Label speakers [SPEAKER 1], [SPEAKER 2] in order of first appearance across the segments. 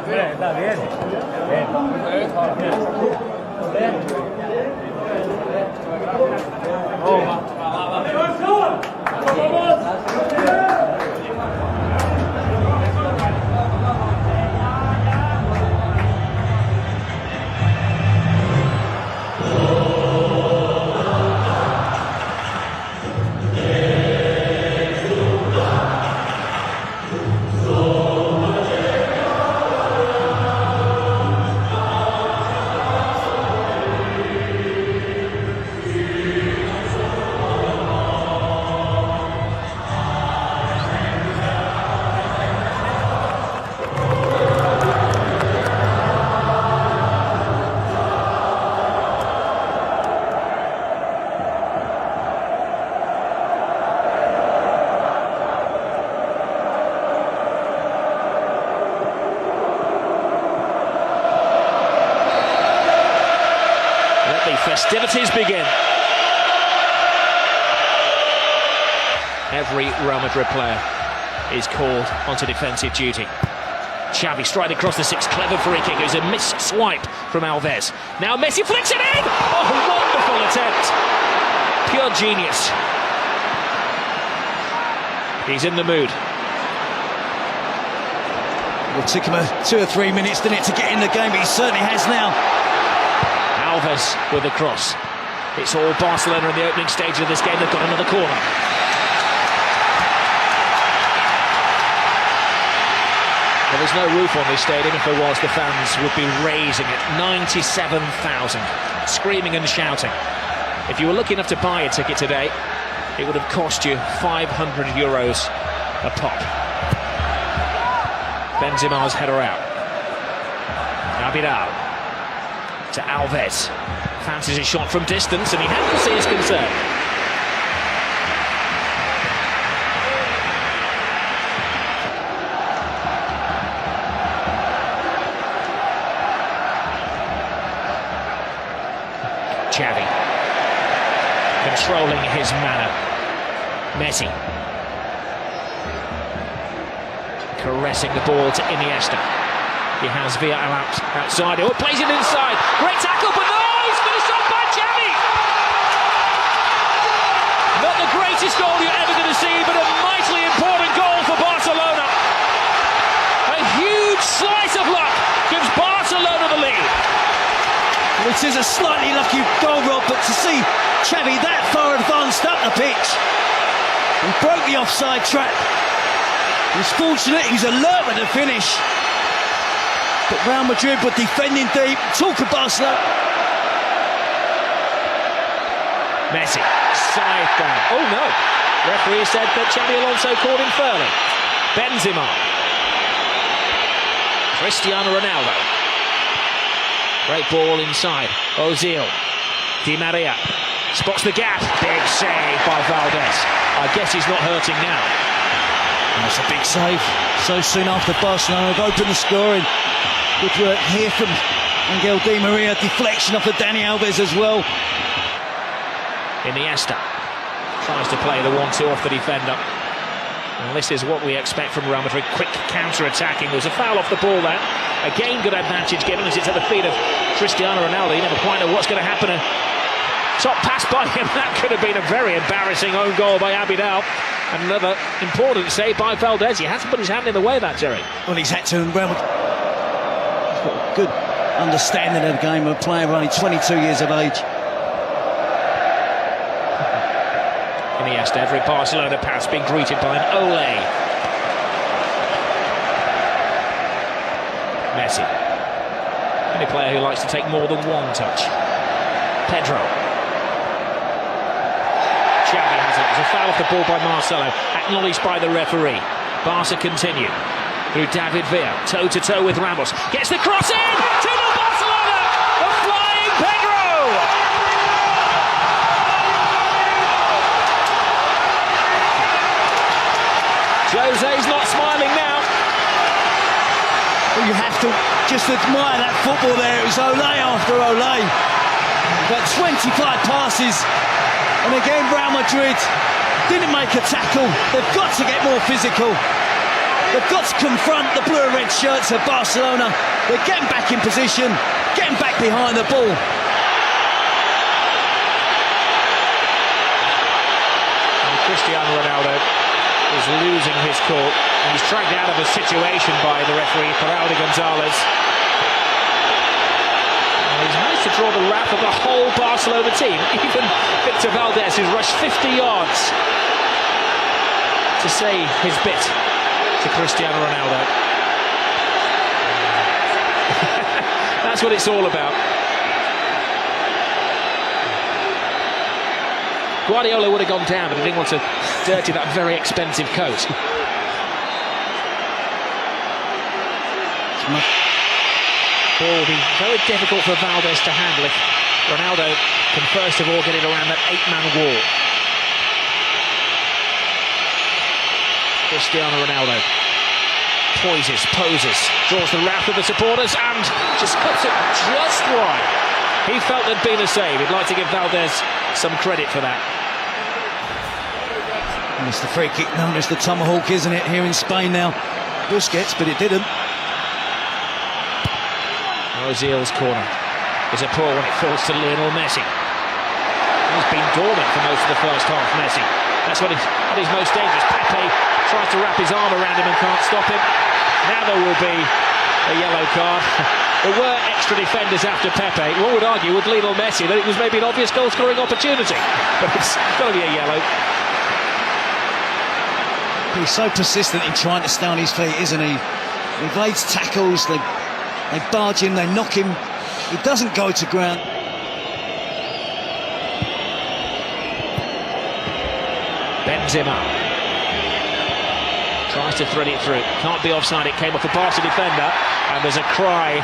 [SPEAKER 1] Está bien.
[SPEAKER 2] Festivities begin. Every Real Madrid player is called onto defensive duty. Xavi straight across the six, clever free kick. It was a missed swipe from Alves. Now Messi flicks it in! Oh, wonderful attempt. Pure genius. He's in the mood.
[SPEAKER 3] It'll take him 2 or 3 minutes, didn't it, to get in the game, but he certainly has now.
[SPEAKER 2] Alves with the cross. It's all Barcelona in the opening stage of this game. They've got another corner. Well, there's no roof on this stadium. If there was, the fans would be raising it. 97,000, screaming and shouting. If you were lucky enough to buy a ticket today, it would have cost you €500 a pop. Benzema's header out. Abidal to Alves. Fancies a shot from distance, and he had to see his concern. Xavi controlling his manner. Messi caressing the ball to Iniesta. He has Villarreal outside. Oh, plays it inside. Great tackle, but no, he's finished off by Xavi. Not the greatest goal you're ever going to see, but a mightily important goal for Barcelona. A huge slice of luck gives Barcelona the lead.
[SPEAKER 3] It is a slightly lucky goal, Rob, but to see Xavi that far advanced up the pitch, he broke the offside trap. He's fortunate, he's alert with the finish. But Real Madrid were defending deep. Talk of Barcelona.
[SPEAKER 2] Messi, side down. Oh no! Referee said that Xavi Alonso called him fairly. Benzema. Cristiano Ronaldo. Great ball inside. Ozil. Di Maria. Spots the gap. Big save by Valdez. I guess he's not hurting now.
[SPEAKER 3] That's a big save. So soon after Barcelona have opened the scoring. Good work here from Angel Di Maria. Deflection off of Dani Alves as well.
[SPEAKER 2] Iniesta tries to play the 1-2 off the defender. And this is what we expect from Real Madrid. Quick counter-attacking. There's a foul off the ball there. Again, good advantage given as it's at the feet of Cristiano Ronaldo. You never quite know what's going to happen. A top pass by him. That could have been a very embarrassing own goal by Abidal. And another important save by Valdez. He has to put his hand in the way of that, Jerry.
[SPEAKER 3] Well, he's had to. Real Madrid. He's got a good understanding of the game of a player only 22 years of age.
[SPEAKER 2] Iniesta, every Barcelona pass being greeted by an ole. Messi, any player who likes to take more than one touch. Pedro. Xavi has it. There's a foul off the ball by Marcelo, acknowledged by the referee. Barca continue through David Villa, toe-to-toe with Ramos. Gets the cross in! 2-0 Barcelona! The flying Pedro! Jose's not smiling now.
[SPEAKER 3] Well, you have to just admire that football there. It was ole after ole. About 25 passes. And again, Real Madrid didn't make a tackle. They've got to get more physical. They've got to confront the blue and red shirts of Barcelona. They're getting back in position, getting back behind the ball.
[SPEAKER 2] Cristiano Ronaldo is losing his cool, and he's dragged out of a situation by the referee, Pedro Gonzalez. And he's managed to draw the wrath of the whole Barcelona team. Even Victor Valdés, who's rushed 50 yards to say his bit to Cristiano Ronaldo. That's what it's all about. Guardiola would have gone down, but he didn't want to dirty that very expensive coat. Ball will be very difficult for Valdés to handle if Ronaldo can first of all get it around that 8-man wall. Cristiano Ronaldo poises, poses, draws the wrath of the supporters and just cuts it just wide. He felt there'd been a save. He'd like to give Valdés some credit for that.
[SPEAKER 3] And it's the free kick known as the tomahawk, isn't it, here in Spain now? Busquets, but it didn't.
[SPEAKER 2] Ozil's corner is a poor when it falls to Lionel Messi. He's been dormant for most of the first half, Messi. That's what at his most dangerous. Pepe tries to wrap his arm around him and can't stop him. Now there will be a yellow card. There were extra defenders after Pepe. One would argue with Lionel Messi that it was maybe an obvious goal-scoring opportunity, but it's got to be a yellow.
[SPEAKER 3] He's so persistent in trying to stay on his feet, isn't he? He evades tackles, they barge him, they knock him. He doesn't go to ground.
[SPEAKER 2] Benzema tries to thread it through. Can't be offside. It came off the Barca defender, and there's a cry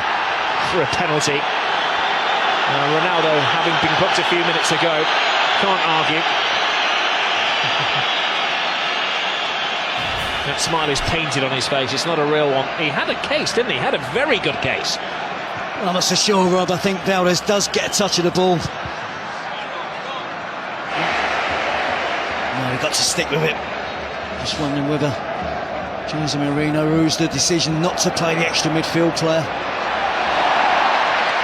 [SPEAKER 2] for a penalty. Ronaldo, having been booked a few minutes ago, can't argue. That smile is painted on his face. It's not a real one. He had a case, didn't he? He had a very good case.
[SPEAKER 3] Well, I'm not so sure, Rob. I think Valdés does get a touch of the ball. No, we've got to stick with it. Just wondering whether Jose Mourinho rules the decision not to play the extra midfield player.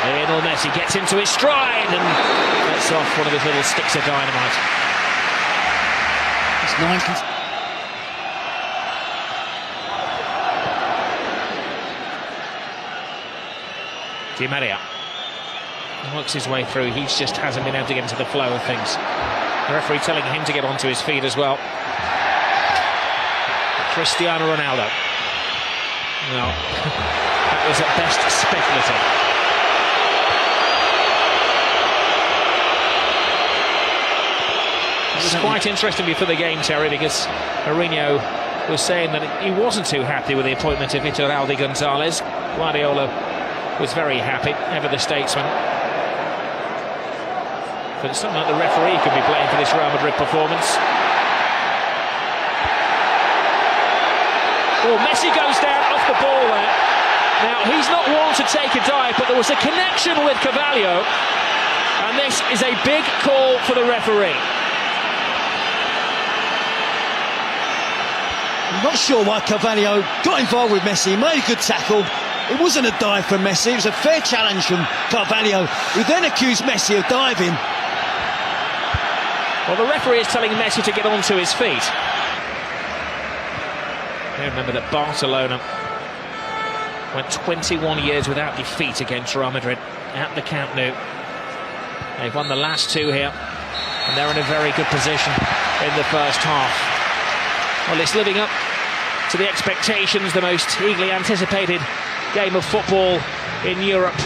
[SPEAKER 2] Lionel Messi gets into his stride and lets off one of his little sticks of dynamite.
[SPEAKER 3] It's 9.
[SPEAKER 2] Di Maria works his way through. He just hasn't been able to get into the flow of things. The referee telling him to get onto his feet as well. Cristiano Ronaldo. No, that was at best speculative. It was quite interesting before the game, Terry, because Mourinho was saying that he wasn't too happy with the appointment of Pedro Gonzalez. Guardiola was very happy, ever the statesman. But it's not like the referee could be blamed for this Real Madrid performance. Oh, Messi goes down off the ball there. Now, he's not one to take a dive, but there was a connection with Carvalho, and this is a big call for the referee.
[SPEAKER 3] I'm not sure why Carvalho got involved with Messi. He made a good tackle. It wasn't a dive from Messi, it was a fair challenge from Carvalho, who then accused Messi of diving.
[SPEAKER 2] Well, the referee is telling Messi to get onto his feet. Remember that Barcelona went 21 years without defeat against Real Madrid at the Camp Nou. They've won the last 2 here, and they're in a very good position in the first half. Well, it's living up to the expectations, the most eagerly anticipated game of football in Europe.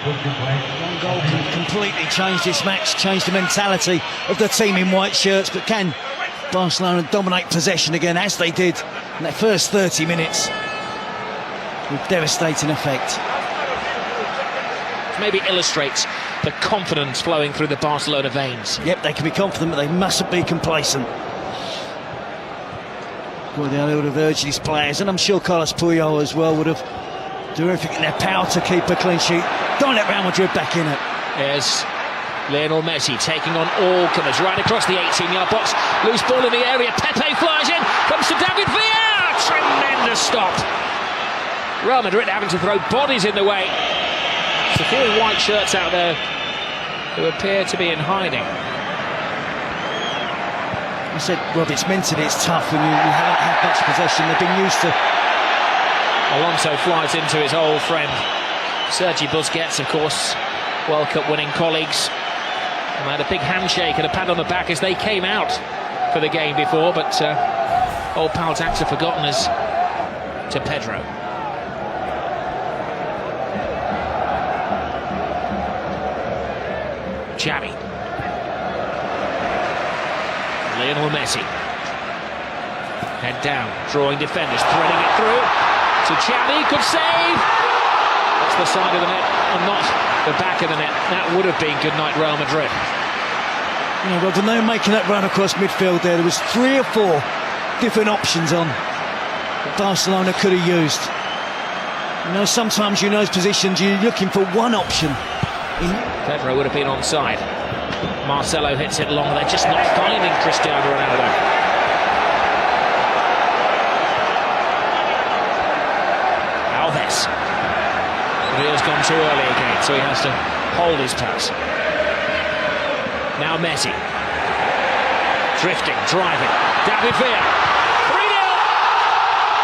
[SPEAKER 3] One goal can completely change this match, change the mentality of the team in white shirts, but can Barcelona dominate possession again, as they did in that first 30 minutes, with devastating effect.
[SPEAKER 2] Maybe illustrates the confidence flowing through the Barcelona veins.
[SPEAKER 3] Yep, they can be confident, but they mustn't be complacent. Guardiola would have urged his players, and I'm sure Carlos Puyol as well would have do everything in their power to keep a clean sheet. Don't let Real Madrid back in it.
[SPEAKER 2] There's Lionel Messi taking on all comers right across the 18-yard box. Loose ball in the area. Pepe flies in. Comes to David Villa. Tremendous stop. Real Madrid having to throw bodies in the way. There's a few white shirts out there who appear to be in hiding.
[SPEAKER 3] You said, Rob, it's mentally it's tough when you haven't had much possession. They've been used to.
[SPEAKER 2] Alonso flies into his old friend Sergi Busquets, of course, World Cup winning colleagues. And they had a big handshake and a pat on the back as they came out for the game before, but old pal's acts are forgotten as to Pedro. Xavi. Lionel Messi. Head down, drawing defenders, threading it through to Xavi, good save! That's the side of the net and not the back of the net. That would have been good night Real Madrid.
[SPEAKER 3] Yeah, well, when they were making that run across midfield there was 3 or 4 different options on that Barcelona could have used. You know, sometimes in those positions you're looking for one option.
[SPEAKER 2] Pedro would have been onside. Marcelo hits it long. They're just not finding Cristiano Ronaldo. Alves. Villa's gone too early again, so he has to hold his pass. Now Messi. Drifting, driving. David Villa. 3-0.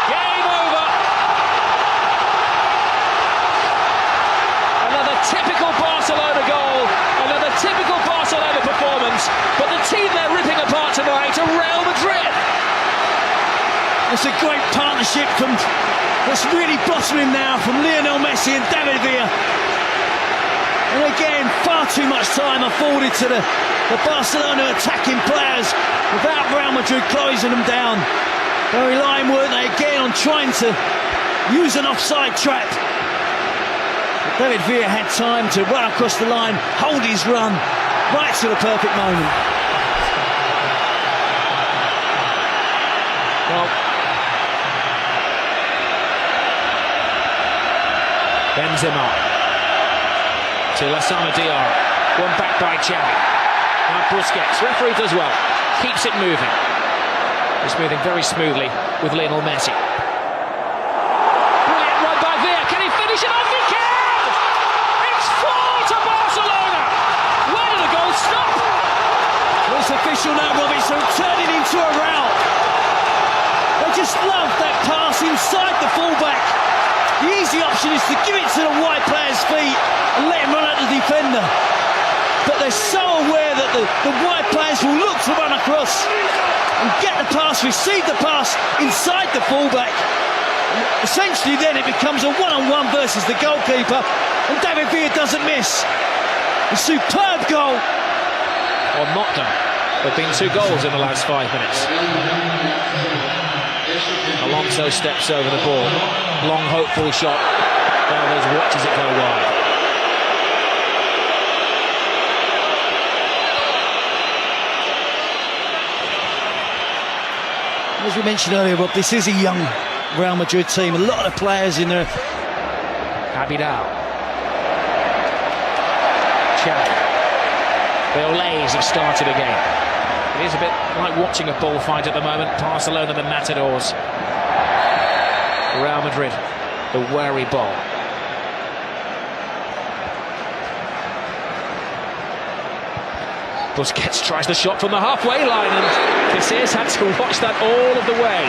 [SPEAKER 2] Game over. Another typical Barcelona goal. Another typical Barcelona performance. But the team they're ripping apart tonight are Real Madrid.
[SPEAKER 3] It's a great partnership that's really blossoming now from Lionel Messi and David Villa. And again, far too much time afforded to the Barcelona attacking players without Real Madrid closing them down. They're relying, weren't they, again on trying to use an offside trap. But David Villa had time to run across the line, hold his run, right to the perfect moment.
[SPEAKER 2] Well, Benzema to Lassana Diarra, one back by Xavi. Now Busquets, referee does well, keeps it moving. It's moving very smoothly with Lionel Messi. Brilliant run by Villa, can he finish it off? He can! It's 4 to Barcelona! Where did the goal stop?
[SPEAKER 3] Well, it's official now, Robbie, so turning into a rout. They just love that pass inside the fullback. The easy option is to give it to the wide player's feet and let him run at the defender. But they're so aware that the wide players will look to run across and get the pass, receive the pass inside the fullback. And essentially then it becomes a one-on-one versus the goalkeeper, and David Villa doesn't miss. A superb goal.
[SPEAKER 2] Or not done. There have been 2 goals in the last 5 minutes. Alonso steps over the ball. Long, hopeful shot. Alves watches it go wide.
[SPEAKER 3] As we mentioned earlier, Rob, this is a young Real Madrid team. A lot of the players in there.
[SPEAKER 2] Abidal. Xavi. The Olays have started again. It is a bit like watching a bullfight at the moment. Barcelona, the Matadors. Real Madrid, the wary ball. Busquets tries the shot from the halfway line, and Casillas had to watch that all of the way.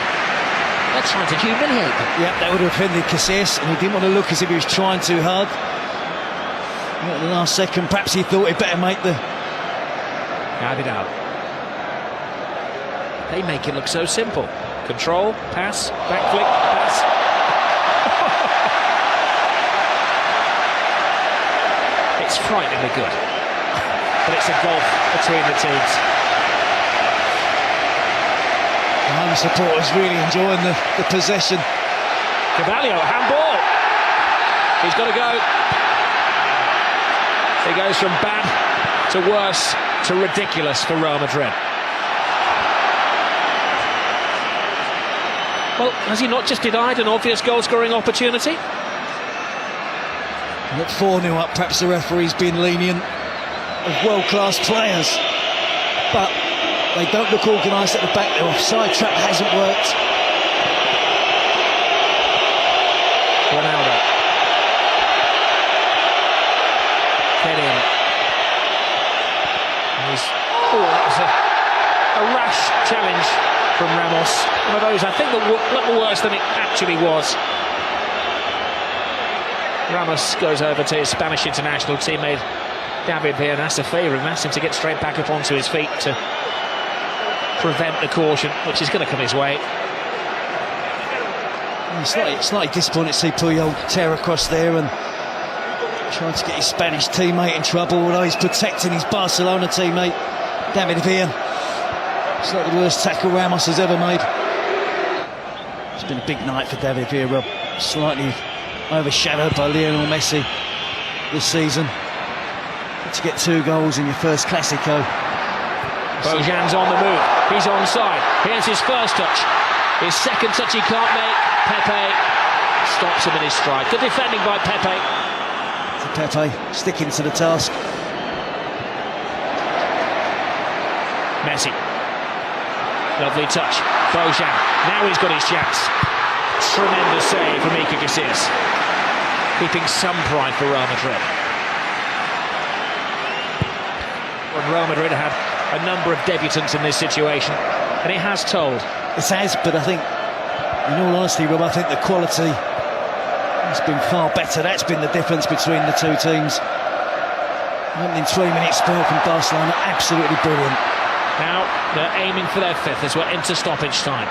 [SPEAKER 2] They're trying to humiliate them.
[SPEAKER 3] Yeah, that would have offended Casillas, and he didn't want to look as if he was trying too hard. At the last second, perhaps he thought he'd better make the...
[SPEAKER 2] Abidal. They make it look so simple. Control, pass, back flick, pass. It's frighteningly good. But it's a gulf between the teams.
[SPEAKER 3] The home supporters really enjoying the possession.
[SPEAKER 2] Carvalho, handball. He's got to go. He goes from bad to worse to ridiculous for Real Madrid. Well, has he not just denied an obvious goal-scoring opportunity?
[SPEAKER 3] At 4-0 up, perhaps the referee's been lenient. of world-class players, but they don't look organised at the back. Their offside trap hasn't worked.
[SPEAKER 2] Ronaldo. Pedro. That was a rash challenge from Ramos. One of those, I think, that looked worse than it actually was. Ramos goes over to his Spanish international teammate David Villa and asks a favour and asks him to get straight back up onto his feet to prevent the caution, which is going to come his way.
[SPEAKER 3] Slightly disappointed to see Puyol tear across there and trying to get his Spanish teammate in trouble, although he's protecting his Barcelona teammate David Villa. It's like the worst tackle Ramos has ever made. It's been a big night for David Villa, slightly overshadowed by Lionel Messi this season. To get 2 goals in your first Clásico.
[SPEAKER 2] Bojan's on the move, he's onside. Here's his first touch, his second touch he can't make. Pepe stops him in his stride. Good defending by Pepe.
[SPEAKER 3] Pepe sticking to the task.
[SPEAKER 2] Messi, lovely touch. Bojan, now he's got his chance. Tremendous save from Iker Casillas, keeping some pride for Real Madrid. When Real Madrid had a number of debutants in this situation, and it has told.
[SPEAKER 3] It has, but I think, in all honesty, Rob, I think the quality has been far better. That's been the difference between the two teams. Opening 3-minute spell from Barcelona, absolutely brilliant.
[SPEAKER 2] Now they're aiming for their 5th as we're into stoppage time.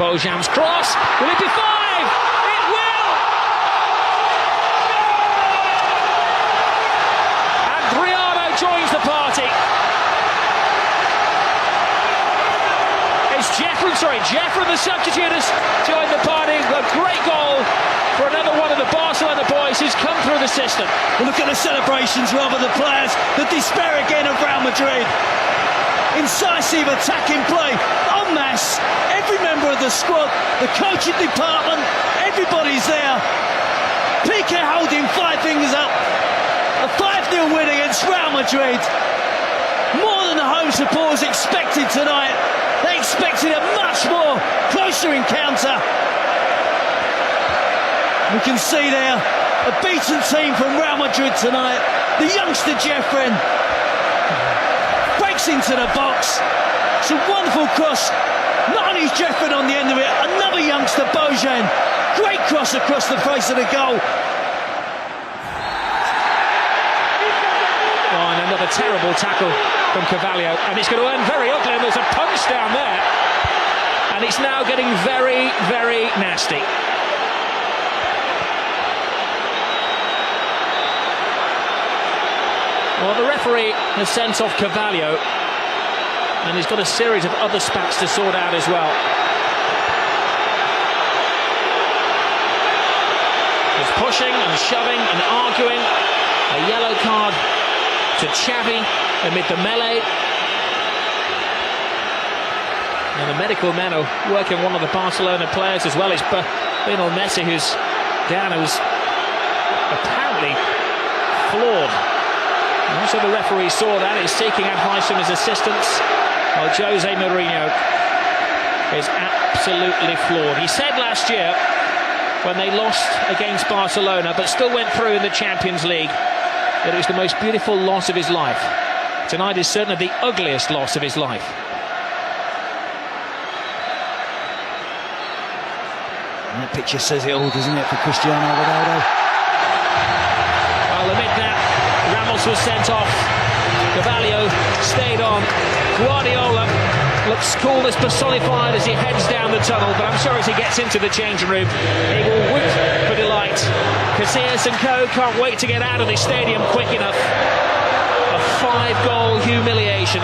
[SPEAKER 2] Bojan's cross, will it be 5? It will! And Adriano joins the party. It's Jeffrén, the substitute, has joined the party. A great goal for another one of the Barcelona boys who's come through the system.
[SPEAKER 3] Well, look at the celebrations, rather the players, the despair again of Real Madrid. Incisive attacking play, en masse. Every member of the squad, the coaching department, everybody's there. Piqué holding 5 fingers up. A 5-0 win against Real Madrid. More than the home supporters expected tonight. They expected a much more closer encounter. We can see there a beaten team from Real Madrid tonight. The youngster Jeffrén breaks into the box. It's a wonderful cross. Not only is Jeffrén on the end of it, another youngster, Bojan. Great cross across the face of the goal.
[SPEAKER 2] Oh, and another terrible tackle from Carvalho, and it's going to end very ugly, and there's a punch down there. And it's now getting very, very nasty. Well, the referee has sent off Carvalho, and he's got a series of other spats to sort out as well. He's pushing and shoving and arguing. A yellow card to Xavi amid the melee. And the medical men are working one of the Barcelona players as well. It's Lionel Messi, who's down, who's apparently floored. And also the referee saw that. He's seeking advice from his assistants. Well, Jose Mourinho is absolutely floored. He said last year, when they lost against Barcelona but still went through in the Champions League, that it was the most beautiful loss of his life. Tonight is certainly the ugliest loss of his life.
[SPEAKER 3] And that picture says it all, doesn't it, for Cristiano Ronaldo?
[SPEAKER 2] Well, amid that, Ramos was sent off. Carvalho stayed on. Guardiola looks coolness personified as he heads down the tunnel, but I'm sure as he gets into the changing room, he will whoop for delight. Casillas and co can't wait to get out of the stadium quick enough. A 5-goal humiliation.